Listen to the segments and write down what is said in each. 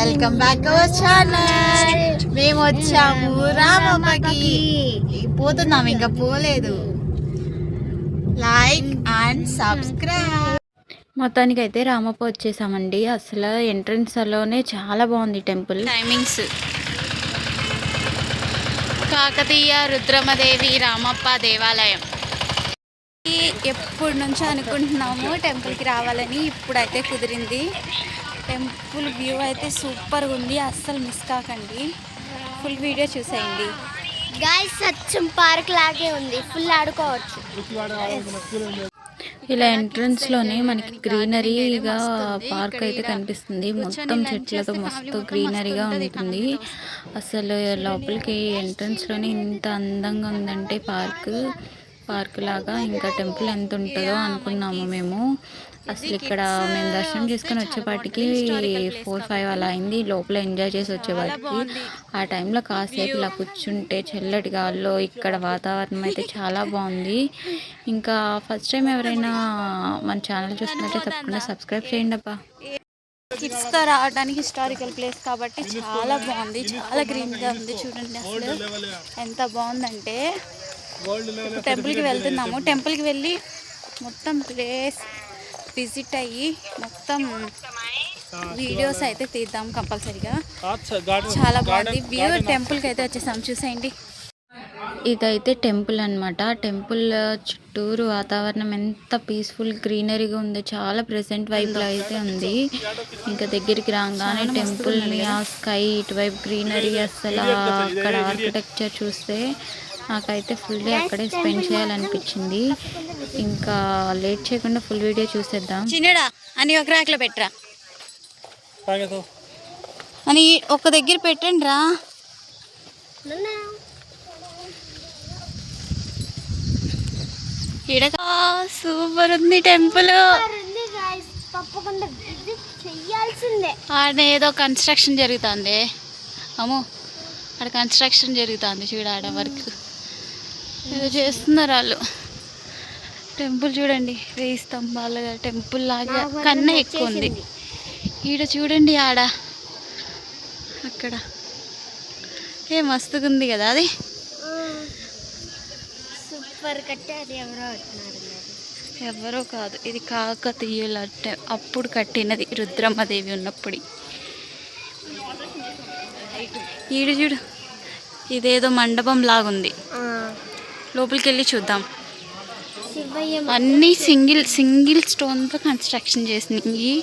Welcome back our channel. మేము వచ్చాము రామప్పకి, పోతున్నాం, ఇంకా పోలేదు. Like and subscribe. మొత్తానికి అయితే రామప్ప వచ్చేసామండి. అసలు ఎంట్రన్స్ లోనే చాలా బాగుంది టెంపుల్. టైమింగ్స్ కాకతీయ రుద్రమదేవి రామప్ప దేవాలయం. ఎప్పటి నుంచో అనుకుంటున్నాము టెంపుల్కి రావాలని, ఇప్పుడైతే కుదిరింది. టెంపుల్ వ్యూ అయితే సూపర్గా ఉంది, అస్సలు మిస్ కాకండి. ఫుల్ వీడియో చూసేయండి. గైస్ సత్యం పార్క్ లాగే ఉంది, ఫుల్ ఆడుకోవచ్చు. ఇలా ఎంట్రన్స్ లోనే మనకి గ్రీనరీగా పార్క్ అయితే కనిపిస్తుంది. మొత్తం చెట్లతో మస్తు గ్రీనరీగా ఉంటుంది. అసలు లోపలికి ఎంట్రన్స్ లోనే ఇంత అందంగా ఉందంటే పార్క్ లాగా. ఇంకా టెంపుల్ ఎంత ఉంటుందో అనుకున్నాము మేము. అసలు ఇక్కడ మేము దర్శనం చేసుకొని వచ్చేపాటికి 4-5 అలా అయింది. లోపల ఎంజాయ్ చేసి వచ్చేవాటికి ఆ టైంలో కాసేపు ఇలా కూర్చుంటే చల్లటి గాల్లో ఇక్కడ వాతావరణం అయితే చాలా బాగుంది. ఇంకా ఫస్ట్ టైం ఎవరైనా మన ఛానల్ చూస్తున్నట్టే తప్పకుండా సబ్స్క్రైబ్ చేయండి అబ్బా. కిడ్స్తో రావడానికి హిస్టారికల్ ప్లేస్ కాబట్టి చాలా బాగుంది, చాలా గ్రీన్గా ఉంది. చూడండి అసలు ఎంత బాగుందంటే. టెంపుల్కి వెళ్తున్నాము. టెంపుల్కి వెళ్ళి మొత్తం ప్లేస్ విజిట్ అయ్యి మొత్తం వీడియోస్ అయితే తీద్దాం కంపల్సరీగా. చాలా బాగుంది వ్యూ. టెంపుల్కి అయితే వచ్చేసాం, చూసేయండి. ఇదైతే టెంపుల్ అనమాట. టెంపుల్ చుట్టూరు వాతావరణం ఎంత పీస్ఫుల్ గ్రీనరీగా ఉందో, చాలా ప్రెసెంట్ వైబ్లో అయితే ఉంది. ఇంకా దగ్గరికి రాగానే టెంపుల్ని, ఆ స్కై, ఇటువైపు గ్రీనరీ, అసలు అక్కడ ఆర్కిటెక్చర్ చూస్తే నాకైతే ఫుల్ డే అక్కడే స్పెండ్ చేయాలనిపించింది. ఇంకా లేట్ చేయకుండా ఫుల్ వీడియో చూసేద్దాం. చిన్నడా అని ఒక ర్యాక్లో పెట్టరా అని ఒక దగ్గర పెట్టండి రా. ఇడక సూపర్ ఉంది టెంపుల్. ఆడ ఏదో కన్స్ట్రక్షన్ జరుగుతుంది. అమ్మో, ఆడ కన్స్ట్రక్షన్ జరుగుతుంది చూడ, ఆడ వర్క్ ఏదో చేస్తున్నారు వాళ్ళు. టెంపుల్ చూడండి, 1000 స్తంభాల టెంపుల్ లాగా కన్నా ఎక్కువ ఉంది. ఈడ చూడండి, ఆడ అక్కడ ఏ మస్తుగా ఉంది కదా అది. సూపర్ కట్టారు. ఎవరో కాదు, ఇది కాకతీయుల అప్పుడు కట్టినది, రుద్రమ్మదేవి ఉన్నప్పుడు. ఈడు చూడు, ఇదేదో మండపం లాగుంది. లోపలికి వెళ్ళి చూద్దాం. అన్నీ సింగిల్ స్టోన్తో కన్స్ట్రక్షన్ చేసినాయి.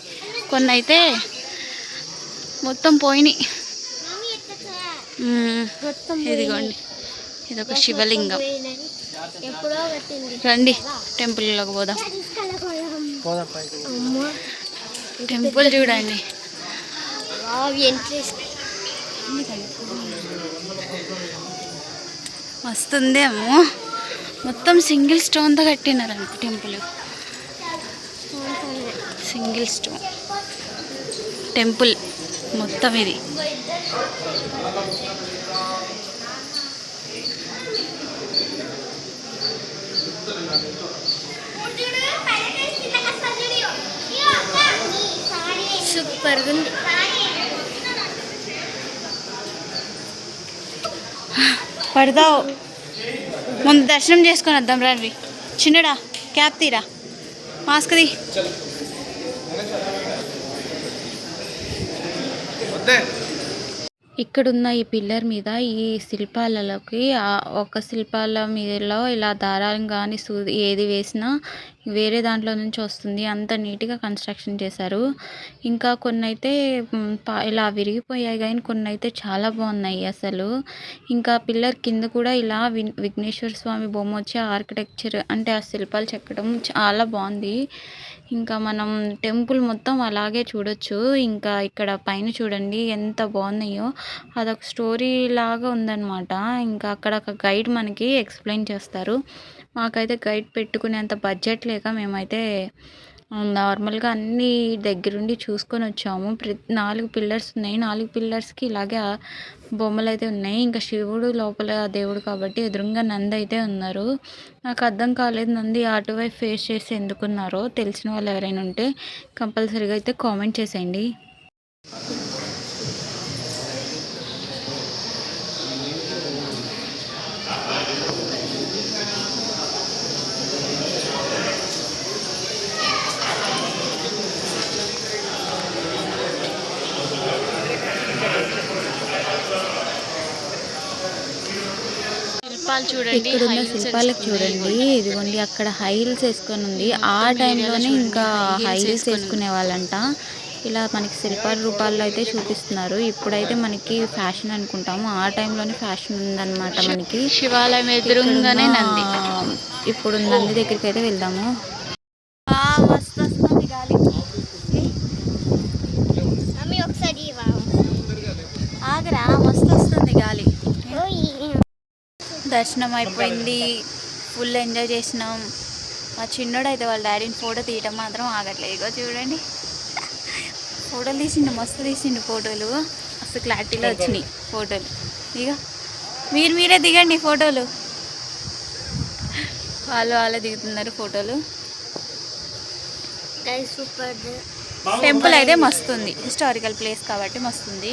కొన్ని అయితే మొత్తం పోయినాయి. ఇదిగోండి, ఇదొక శివలింగం. రండి టెంపుల్లోకి పోదాం. టెంపుల్ చూడండి, వస్తుందేమో. మొత్తం సింగిల్ స్టోన్తో కట్టినారంట టెంపుల్. సింగిల్ స్టోన్ టెంపుల్ మొత్తం ఇది. సూపర్ ఉంది. పడదావు ముందు దర్శనం చేసుకొని వద్దాం రండి. చిన్నడా క్యాప్ తీరా, మాస్క్ తీ. ఇక్కడున్న ఈ పిల్లర్ మీద ఈ శిల్పాలలోకి ఒక శిల్పాల మీదలో ఇలా దారాలు కానీ ఏది వేసినా వేరే దాంట్లో నుంచి వస్తుంది. అంత నీట్గా కన్స్ట్రక్షన్ చేశారు. ఇంకా కొన్ని అయితే ఇలా విరిగిపోయాయి, కానీ కొన్ని అయితే చాలా బాగున్నాయి అసలు. ఇంకా పిల్లర్ కింద కూడా ఇలా విఘ్నేశ్వర స్వామి బొమ్మ వచ్చి ఆర్కిటెక్చర్ అంటే ఆ శిల్పాలు చెక్కడం చాలా బాగుంది. ఇంకా మనం టెంపుల్ మొత్తం అలాగే చూడొచ్చు. ఇంకా ఇక్కడ పైన చూడండి ఎంత బాగున్నాయో, అదొక స్టోరీ లాగా ఉందన్నమాట. ఇంకా అక్కడ ఒక గైడ్ మనకి ఎక్స్ప్లెయిన్ చేస్తారు. మాకైతే గైడ్ పెట్టుకునేంత బడ్జెట్ లేక మేమైతే నార్మల్గా అన్నీ దగ్గరుండి చూసుకొని వచ్చాము. 4 పిల్లర్స్ ఉన్నాయి. 4 పిల్లర్స్కి ఇలాగే బొమ్మలు అయితే ఉన్నాయి. ఇంకా శివుడు లోపల దేవుడు కాబట్టి ఎదురుగా నంది అయితే ఉన్నారు. నాకు అర్థం కాలేదు నంది అటువైపు ఫేస్ చేసి ఎందుకున్నారో. తెలిసిన వాళ్ళు ఎవరైనా ఉంటే కంపల్సరీగా అయితే కామెంట్ చేసేయండి. శిల్పాలు చూడండి, ఇక్కడున్న హైల్స్ శిల్పాలకు వేసుకున్నాయి. చూడండి, ఇదిగోండి అక్కడ హైల్స్ వేసుకొని ఉంది. ఆ మొత్తం టైంలోనే వీడియోలో ఇంకా చూడండి, హైల్స్ హైల్స్ వేసుకొని వేసుకునే వాళ్ళంట. ఇలా మనకి శిల్పాల రూపాల్లో అయితే చూపిస్తున్నారు. ఇప్పుడైతే మనకి ఫ్యాషన్ అనుకుంటాము, ఆ టైంలోనే ఫ్యాషన్ ఉందన్నమాట మనకి. శివాలయం ఇక్కడున్న ఎదురుగానే నంది. ఇప్పుడు నంది దగ్గరికి అయితే వెళ్దాము. మస్తు వస్తుంది గాలి. మమ్మీ ఒకసారి ఇవ్వా. ఆగరా, మస్తు వస్తుంది గాలి. ఓయ్. దర్శనం అయిపోయింది, ఫుల్ ఎంజాయ్ చేసినాం. మా చిన్నోడు అయితే వాళ్ళ డాడీని ఫోటో తీయటం మాత్రం ఆగట్లేదు. ఇగో చూడండి, ఫోటోలు తీసిండు, మస్తు తీసిండు ఫోటోలు. మస్తు క్లారిటీలో వచ్చినాయి ఫోటోలు. ఇక మీరే దిగండి ఫోటోలు. వాళ్ళే దిగుతున్నారు ఫోటోలు. Guys super. టెంపుల్ అయితే మస్తుంది, హిస్టారికల్ ప్లేస్ కాబట్టి మస్తుంది.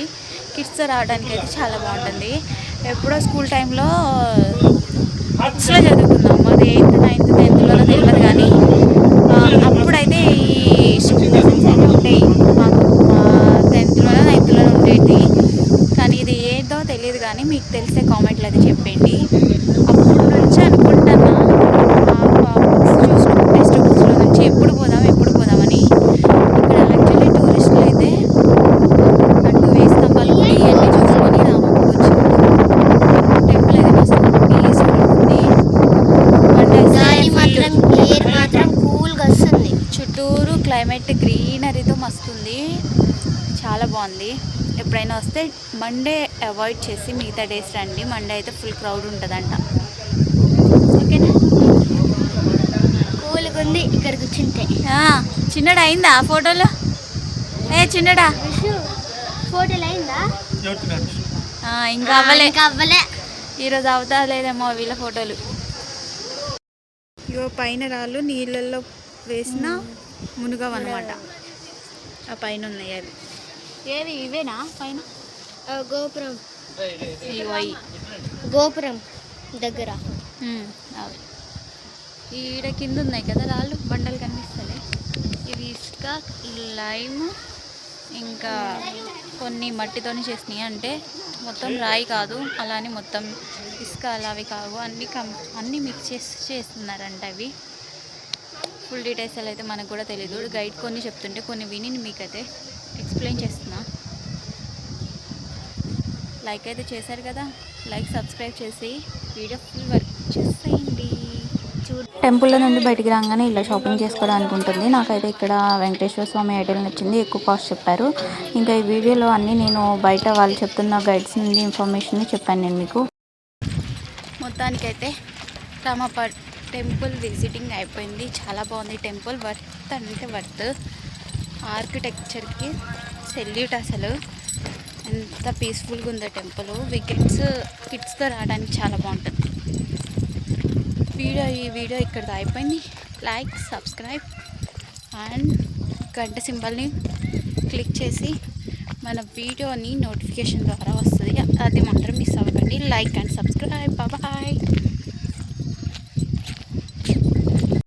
కిడ్స్ రావడానికి అయితే చాలా బాగుంటుంది. ఎప్పుడో స్కూల్ టైంలో బుక్స్లో చదువుకున్నాం, అది 8th 9th 10thలోనో తెలియదు కానీ అప్పుడైతే ఈ లెసన్స్ అయితే ఉంటాయి మాకు. 10thలోనో 9thలోనో ఉండేది. కానీ ఇది ఏదో తెలియదు, కానీ మీకు తెలిసే కామెంట్లు అయితే చెప్పండి. అప్పుడు నుంచి అనుకుంటున్నా బుక్స్ చూసిన టెక్స్ట్ బుక్స్లో నుంచి ఎప్పుడు పోదామని. ఇక్కడ యాక్చువల్లీ టూరిస్టులు అయితే అటు వేయి స్తంభాలు గుడి ఇవన్నీ చూసుకొని రామప్పకి వచ్చింది. టెంపుల్ అయితే మస్తు పీస్ఫుల్ ఉంది. గాలి మాత్రం ఎయిర్ మాత్రం కూల్గా వస్తుంది. చుట్టూరు క్లైమేట్ గ్రీనరీతో మస్తుంది, చాలా బాగుంది. ఎప్పుడైనా వస్తే మండే అవాయిడ్ చేసి మిగతా డేస్ రండి. మండే అయితే ఫుల్ క్రౌడ్ ఉంటుందంట. ఓకేనా? కూల్గా ఉంది ఇక్కడ కూర్చుంటే. చిన్నడా అయిందా ఫోటోలు? చిన్నడా ఫోటోలు అయిందా? ఇంకా అవ్వలే. ఇంకా అవ్వలే. ఈరోజు అవుతా లేదేమో వీళ్ళ ఫోటోలు. ఇగో పైన రాళ్ళు నీళ్ళల్లో వేసిన మునుగవన్నమాట. ఆ పైన ఉన్నాయి అవి. ఏవి ఇవేనా పైన? గోపురం. ఇగో అవి. గోపురం దగ్గర అవి ఈడ కింద ఉన్నాయి కదా రాళ్ళు, బండలు కనిపిస్తాయి. ఇవి ఇసుక, లైమ్, ఇంకా కొన్ని మట్టితోని చేసినాయి. అంటే మొత్తం రాయి కాదు, అలానే మొత్తం ఇసుక అలా అవి కావు, అన్నీ మిక్స్ చేస్తున్నారంట అవి. ఫుల్ డీటెయిల్స్ అయితే మనకు కూడా తెలీదు. గైడ్ కొన్ని చెప్తుంటే కొన్ని విని మీకైతే ఎక్స్ప్లెయిన్ చేస్తున్నా. లైక్ అయితే చేశారు కదా, లైక్ సబ్స్క్రైబ్ చేసి వీడియో ఫుల్ వర్క్ చేసేయండి. టెంపుల్లో నుండి బయటికి రాగానే ఇలా షాపింగ్ చేసుకోవడానికి ఉంటుంది. నాకైతే ఇక్కడ వెంకటేశ్వర స్వామి ఐడియల్ నచ్చింది, ఎక్కువ కాస్ట్ చెప్పారు. ఇంకా ఈ వీడియోలో అన్నీ నేను బయట వాళ్ళు చెప్తున్న గైడ్స్ నుండి ఇన్ఫర్మేషన్ చెప్పాను నేను మీకు. మొత్తానికైతే రామప్ప టెంపుల్ విజిటింగ్ అయిపోయింది. చాలా బాగుంది టెంపుల్, వర్త్ అంటే వర్త్. ఆర్కిటెక్చర్కి సెల్యూట్ అసలు. ఎంత పీస్ఫుల్గా ఉందో టెంపుల్. కిడ్స్తో రావడానికి చాలా బాగుంటుంది. ఈ వీడియో ఇక్కడితో అయిపోయింది. లైక్, సబ్స్క్రైబ్ అండ్ గంట సింబల్ని క్లిక్ చేసి మన వీడియోని నోటిఫికేషన్ ద్వారా వస్తుంది, అది మాత్రం మిస్ అవ్వకండి. Like and subscribe. బాయ్.